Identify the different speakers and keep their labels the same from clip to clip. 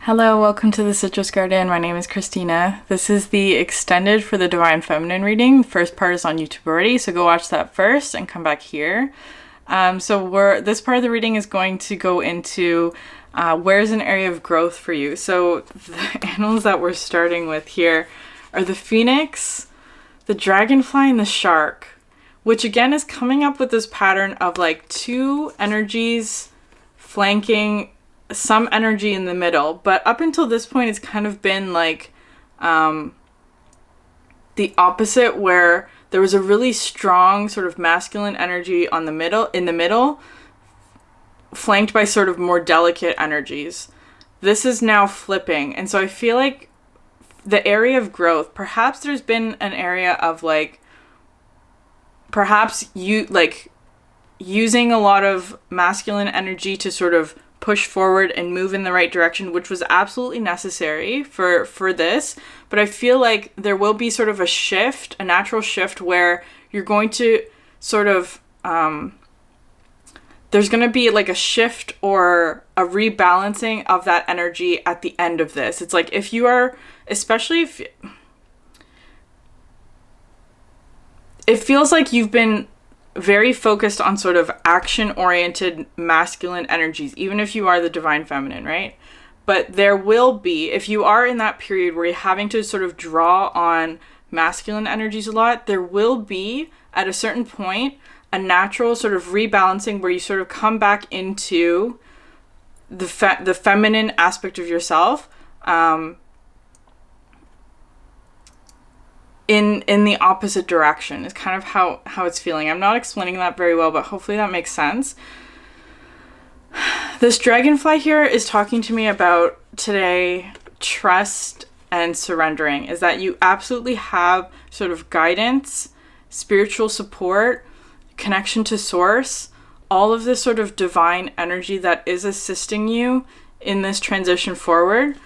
Speaker 1: Hello, welcome to the Citrus Garden. My name is Christina. This is the extended for the Divine Feminine reading. The first part is on YouTube already, so go watch that first and come back here. This part of the reading is going to go into where's an area of growth for you. So the animals that we're starting with here are the phoenix, the dragonfly, and the shark, which again is coming up with this pattern of like two energies flanking some energy in the middle. But up until this point, it's kind of been like the opposite, where there was a really strong sort of masculine energy in the middle, flanked by sort of more delicate energies. This is now flipping. And so I feel like the area of growth, perhaps there's been an area of like, perhaps you like using a lot of masculine energy to sort of push forward and move in the right direction, which was absolutely necessary for this. But I feel like there will be sort of a natural shift where you're going to sort of, there's going to be like a shift or a rebalancing of that energy at the end of this. It's like if you are, especially if it feels like you've been very focused on sort of action-oriented masculine energies, even if you are the divine feminine, right? But there will be, if you are in that period where you're having to sort of draw on masculine energies a lot, there will be, at a certain point, a natural sort of rebalancing where you sort of come back into the feminine aspect of yourself, in the opposite direction is kind of how it's feeling. I'm not explaining that very well, but hopefully that makes sense. This dragonfly here is talking to me about today trust and surrendering, is that you absolutely have sort of guidance, spiritual support, connection to source, all of this sort of divine energy that is assisting you in this transition forward.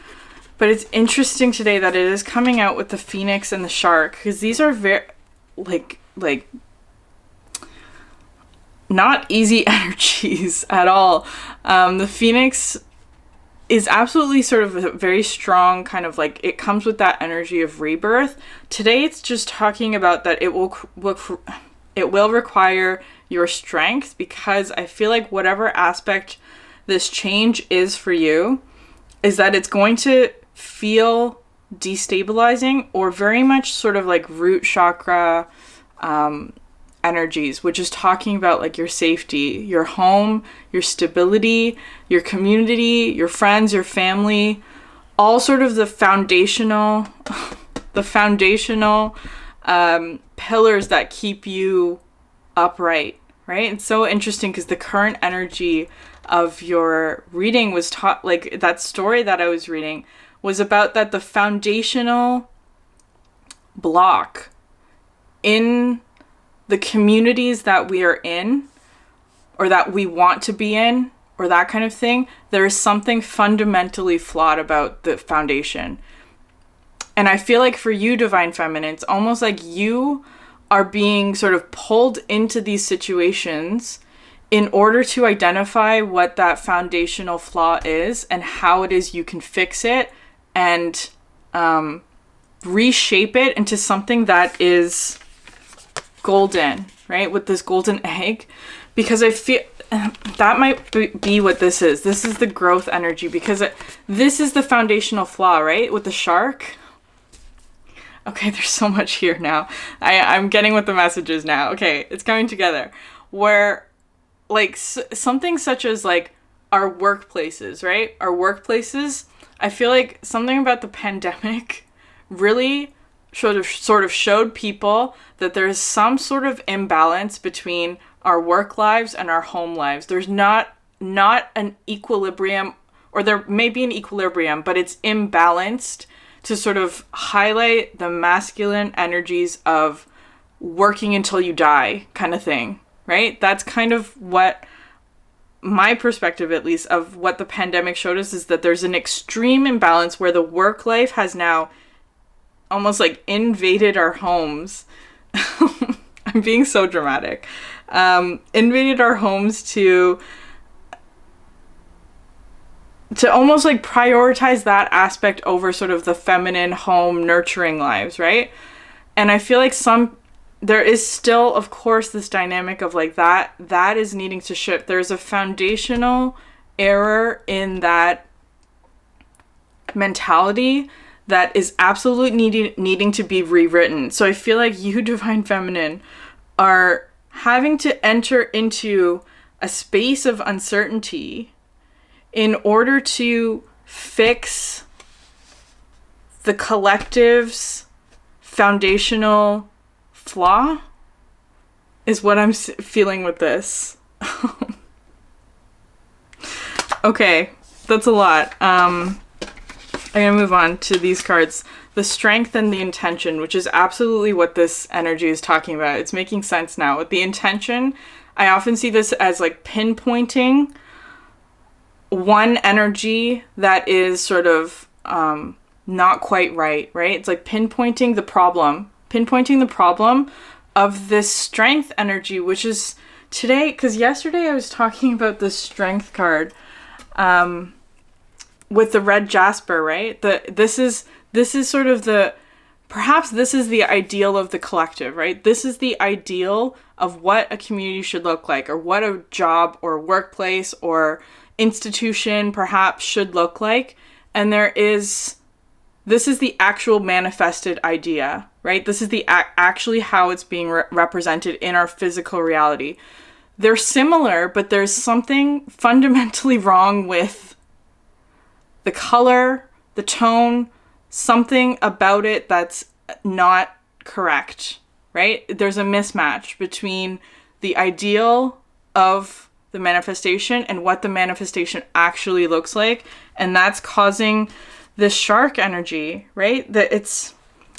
Speaker 1: But it's interesting today that it is coming out with the phoenix and the shark, because these are very, like not easy energies at all. The phoenix is absolutely sort of a very strong kind of like, it comes with that energy of rebirth. Today it's just talking about that it will require your strength, because I feel like whatever aspect this change is for you, is that it's going to feel destabilizing or very much sort of like root chakra energies, which is talking about like your safety, your home, your stability, your community, your friends, your family, all sort of the foundational pillars that keep you upright, right? It's so interesting because the current energy of your reading was taught, like that story that I was reading was about that the foundational block in the communities that we are in, or that we want to be in, or that kind of thing, there is something fundamentally flawed about the foundation. And I feel like for you, divine feminine, it's almost like you are being sort of pulled into these situations in order to identify what that foundational flaw is and how it is you can fix it and reshape it into something that is golden, right? With this golden egg. Because I feel that might be what this is. This is the growth energy, because this is the foundational flaw, right? With the shark. Okay, there's so much here now. I'm getting what the message is now. Okay, it's coming together. Where like something such as like our workplaces, right? Our workplaces, I feel like something about the pandemic really sort of showed people that there's some sort of imbalance between our work lives and our home lives. There's not an equilibrium, or there may be an equilibrium, but it's imbalanced, to sort of highlight the masculine energies of working until you die kind of thing, right? That's kind of what my perspective, at least, of what the pandemic showed us, is that there's an extreme imbalance where the work life has now almost like invaded our homes. I'm being so dramatic. Invaded our homes to to almost like prioritize that aspect over sort of the feminine home nurturing lives, right? And I feel like there is still, of course, this dynamic of like that is needing to shift. There's a foundational error in that mentality that is absolutely needing to be rewritten. So I feel like you, Divine Feminine, are having to enter into a space of uncertainty in order to fix the collective's foundational flaw, is what I'm feeling with this. Okay, that's a lot. I'm gonna move on to these cards. The strength and the intention, which is absolutely what this energy is talking about. It's making sense now. With the intention, I often see this as like pinpointing one energy that is sort of not quite right? It's like pinpointing the problem of this strength energy, which is today, because yesterday I was talking about the strength card with the red jasper, right? This is sort of perhaps this is the ideal of the collective, right? This is the ideal of what a community should look like, or what a job or workplace or institution perhaps should look like. And this is the actual manifested idea, right? This is the actually how it's being represented in our physical reality. They're similar, but there's something fundamentally wrong with the color, the tone, something about it that's not correct, right? There's a mismatch between the ideal of the manifestation and what the manifestation actually looks like. And that's causing this shark energy, right? That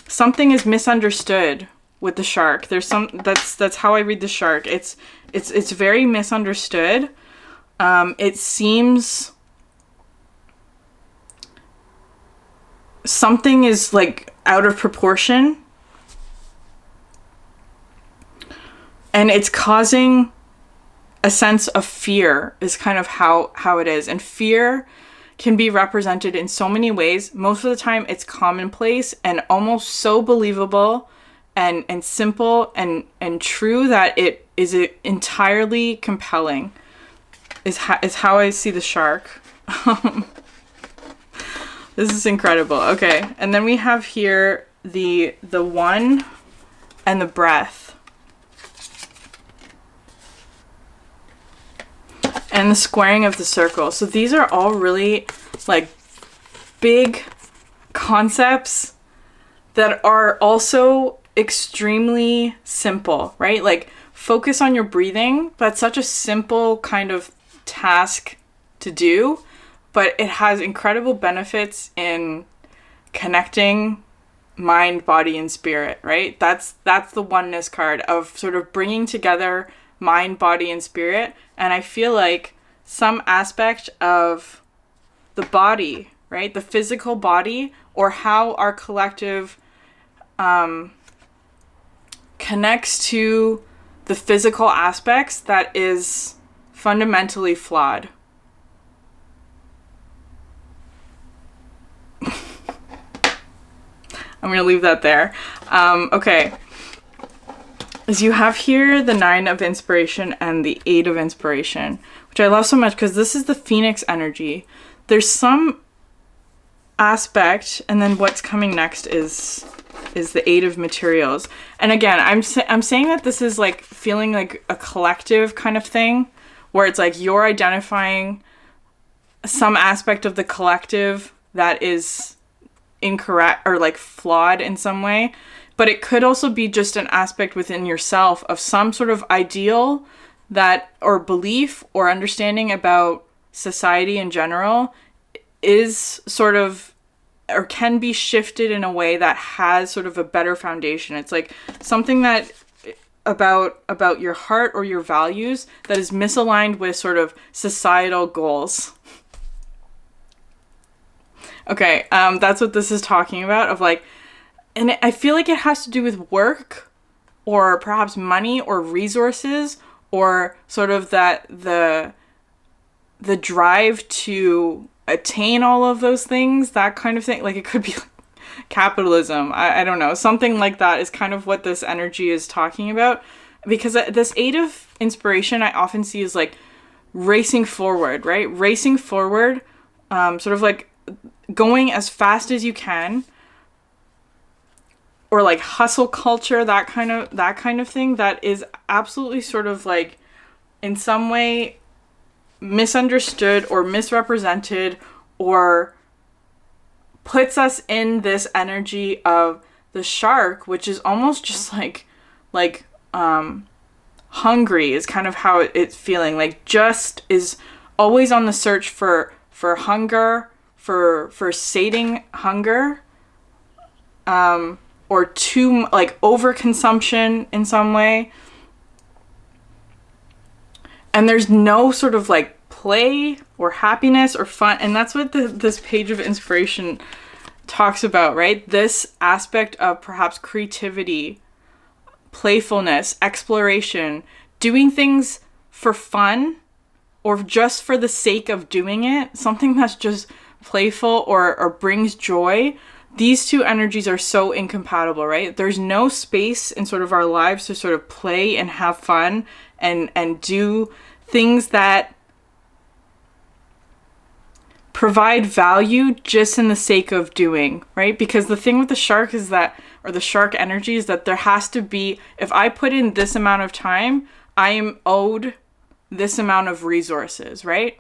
Speaker 1: something is misunderstood with the shark. That's how I read the shark. It's very misunderstood. It seems something is like out of proportion, and it's causing a sense of fear is kind of how it is. And fear can be represented in so many ways. Most of the time it's commonplace and almost so believable and simple and true that it is entirely compelling is how I see the shark. This is incredible. Okay, and then we have here the one and the breath. And the squaring of the circle. So these are all really like big concepts that are also extremely simple, right? Like focus on your breathing. That's such a simple kind of task to do, but it has incredible benefits in connecting mind, body, and spirit, right? That's the oneness card of sort of bringing together mind, body, and spirit. And I feel like some aspect of the body, right? The physical body, or how our collective connects to the physical aspects, that is fundamentally flawed. I'm going to leave that there. Okay. As you have here the 9 of inspiration and the 8 of inspiration, which I love so much because this is the Phoenix energy. There's some aspect, and then what's coming next is the 8 of materials. And again, I'm saying that this is like feeling like a collective kind of thing, where it's like you're identifying some aspect of the collective that is incorrect or like flawed in some way. But it could also be just an aspect within yourself of some sort of ideal that, or belief or understanding about society in general, is sort of, or can be shifted in a way that has sort of a better foundation. It's like something that about your heart or your values that is misaligned with sort of societal goals. Okay, that's what this is talking about, of like, and I feel like it has to do with work, or perhaps money or resources, or sort of that the drive to attain all of those things, that kind of thing. Like it could be like capitalism. I don't know. Something like that is kind of what this energy is talking about. Because this 8 of inspiration I often see is like racing forward, right? Racing forward, sort of like going as fast as you can, or like hustle culture, that kind of thing, that is absolutely sort of like in some way misunderstood or misrepresented, or puts us in this energy of the shark, which is almost just like hungry is kind of how it's feeling, like just is always on the search for hunger, for sating hunger, or too like overconsumption in some way. And there's no sort of like play or happiness or fun. And that's what this page of inspiration talks about, right? This aspect of perhaps creativity, playfulness, exploration, doing things for fun or just for the sake of doing it, something that's just playful or brings joy. These two energies are so incompatible, right? There's no space in sort of our lives to sort of play and have fun and do things that provide value just in the sake of doing, right? Because the thing with the shark is that, or the shark energy is that there has to be, if I put in this amount of time, I am owed this amount of resources, right?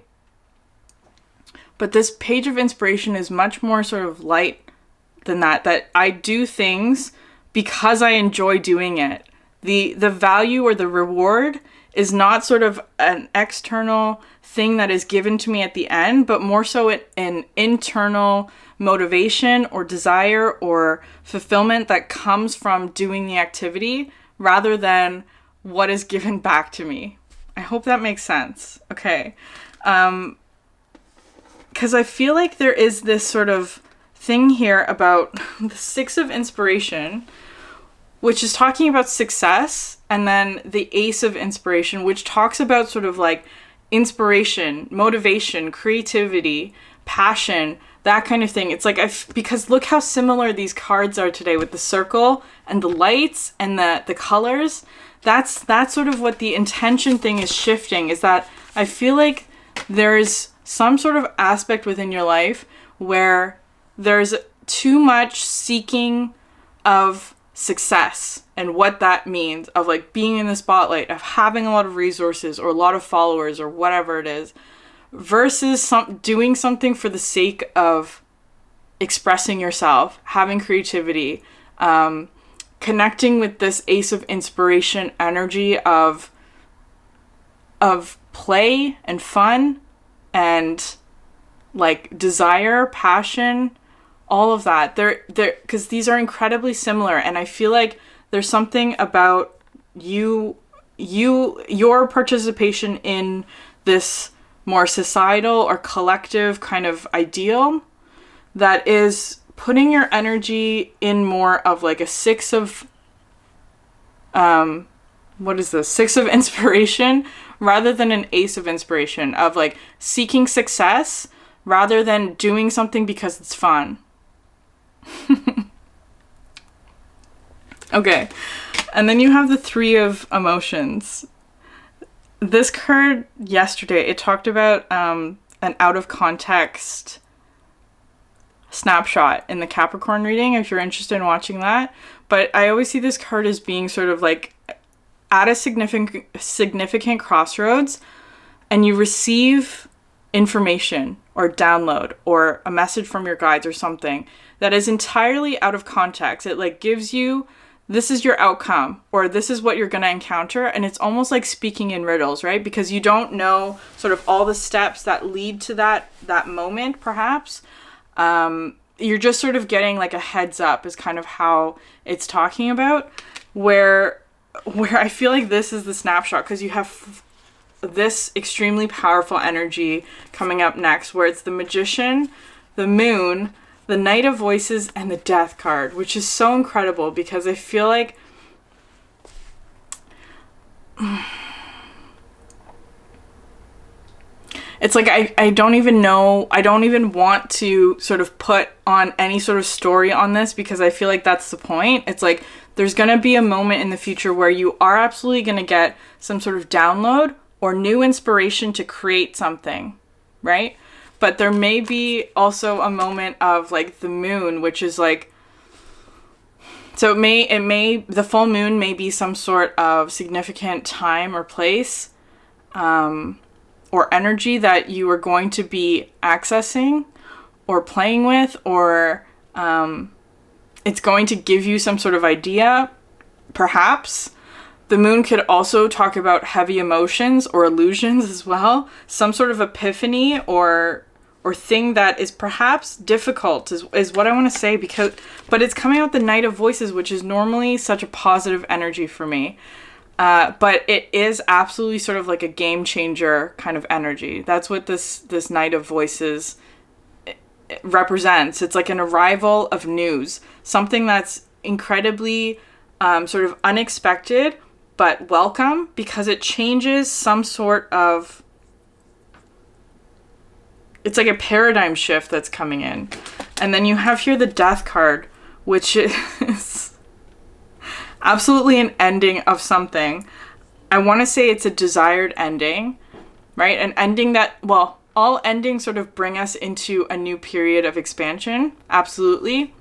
Speaker 1: But this page of inspiration is much more sort of light than that I do things because I enjoy doing it. The value or the reward is not sort of an external thing that is given to me at the end, but more so an internal motivation or desire or fulfillment that comes from doing the activity rather than what is given back to me. I hope that makes sense. Okay. Because I feel like there is this sort of thing here about the 6 of inspiration, which is talking about success, and then the Ace of inspiration, which talks about sort of like inspiration, motivation, creativity, passion, that kind of thing. It's like, because look how similar these cards are today with the circle and the lights and the colors. That's sort of what the intention thing is shifting, is that I feel like there's some sort of aspect within your life where there's too much seeking of success and what that means, of like being in the spotlight, of having a lot of resources or a lot of followers or whatever it is, versus doing something for the sake of expressing yourself, having creativity, connecting with this Ace of inspiration energy of play and fun and like desire, passion, all of that. They're because these are incredibly similar, and I feel like there's something about your participation in this more societal or collective kind of ideal that is putting your energy in more of like a 6 of what is this? 6 of inspiration rather than an Ace of inspiration, of like seeking success rather than doing something because it's fun. Okay. And then you have the 3 of emotions. This card yesterday, it talked about an out of context snapshot in the Capricorn reading, if you're interested in watching that. But I always see this card as being sort of like at a significant crossroads, and you receive information or download or a message from your guides or something that is entirely out of context. It like gives you, this is your outcome, or this is what you're going to encounter. And it's almost like speaking in riddles, right? Because you don't know sort of all the steps that lead to that moment, perhaps. You're just sort of getting like a heads up is kind of how it's talking about, where I feel like this is the snapshot, because you have this extremely powerful energy coming up next, where it's the Magician, the Moon, the Knight of Voices, and the Death card, which is so incredible because I feel like it's like I don't even know, I don't even want to sort of put on any sort of story on this, because I feel like that's the point. It's like there's going to be a moment in the future where you are absolutely going to get some sort of download or new inspiration to create something, right? But there may be also a moment of like the moon, which is like, so it may, the full moon may be some sort of significant time or place, or energy that you are going to be accessing or playing with, or it's going to give you some sort of idea, perhaps. The moon could also talk about heavy emotions or illusions as well. Some sort of epiphany or thing that is perhaps difficult is what I want to say, but it's coming out the Knight of Voices, which is normally such a positive energy for me. But it is absolutely sort of like a game changer kind of energy. That's what this Knight of Voices represents. It's like an arrival of news, something that's incredibly sort of unexpected, but welcome, because it changes some sort of, it's like a paradigm shift that's coming in. And then you have here the Death card, which is absolutely an ending of something. I want to say it's a desired ending, right? An ending that, well, all endings sort of bring us into a new period of expansion. Absolutely.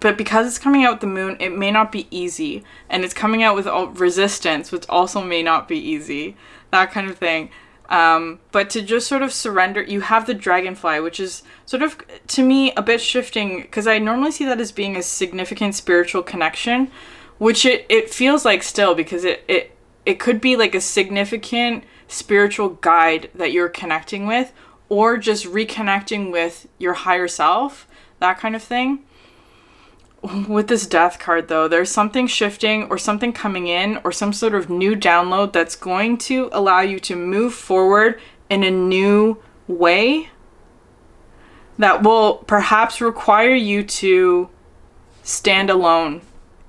Speaker 1: But because it's coming out with the moon, it may not be easy. And it's coming out with all resistance, which also may not be easy. That kind of thing. But to just sort of surrender, you have the dragonfly, which is sort of, to me, a bit shifting, because I normally see that as being a significant spiritual connection, which it feels like still, because it could be like a significant spiritual guide that you're connecting with, or just reconnecting with your higher self, that kind of thing. With this Death card, though, there's something shifting or something coming in or some sort of new download that's going to allow you to move forward in a new way that will perhaps require you to stand alone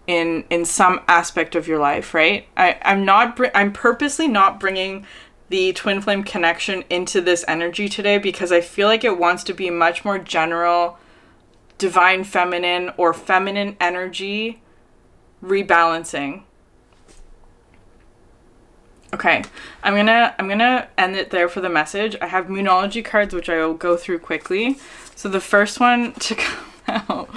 Speaker 1: in some aspect of your life, right? I'm purposely not bringing the twin flame connection into this energy today, because I feel like it wants to be much more general, divine feminine or feminine energy rebalancing. Okay, I'm gonna end it there for the message. I have Moonology cards, which I will go through quickly. So the first one to come out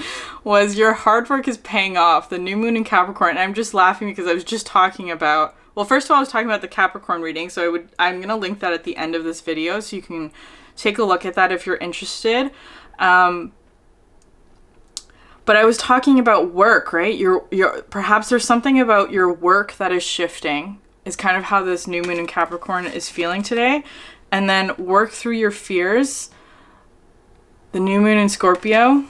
Speaker 1: was your hard work is paying off, the new moon in Capricorn. And I'm just laughing because I was just talking about, well, first of all, I was talking about the Capricorn reading, so I'm gonna link that at the end of this video so you can take a look at that if you're interested. But I was talking about work, right? Your perhaps there's something about your work that is shifting, is kind of how this new moon in Capricorn is feeling today. And then work through your fears. The new moon in Scorpio.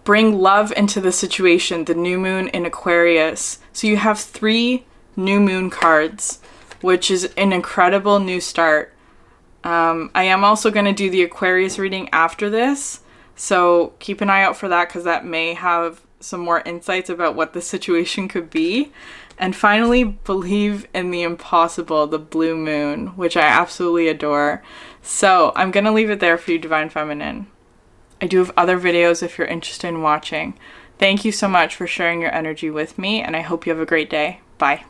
Speaker 1: Bring love into the situation. The new moon in Aquarius. So you have 3 new moon cards, which is an incredible new start. I am also going to do the Aquarius reading after this. So keep an eye out for that, because that may have some more insights about what the situation could be. And finally, believe in the impossible, the blue moon, which I absolutely adore. So I'm going to leave it there for you, Divine Feminine. I do have other videos if you're interested in watching. Thank you so much for sharing your energy with me, and I hope you have a great day. Bye.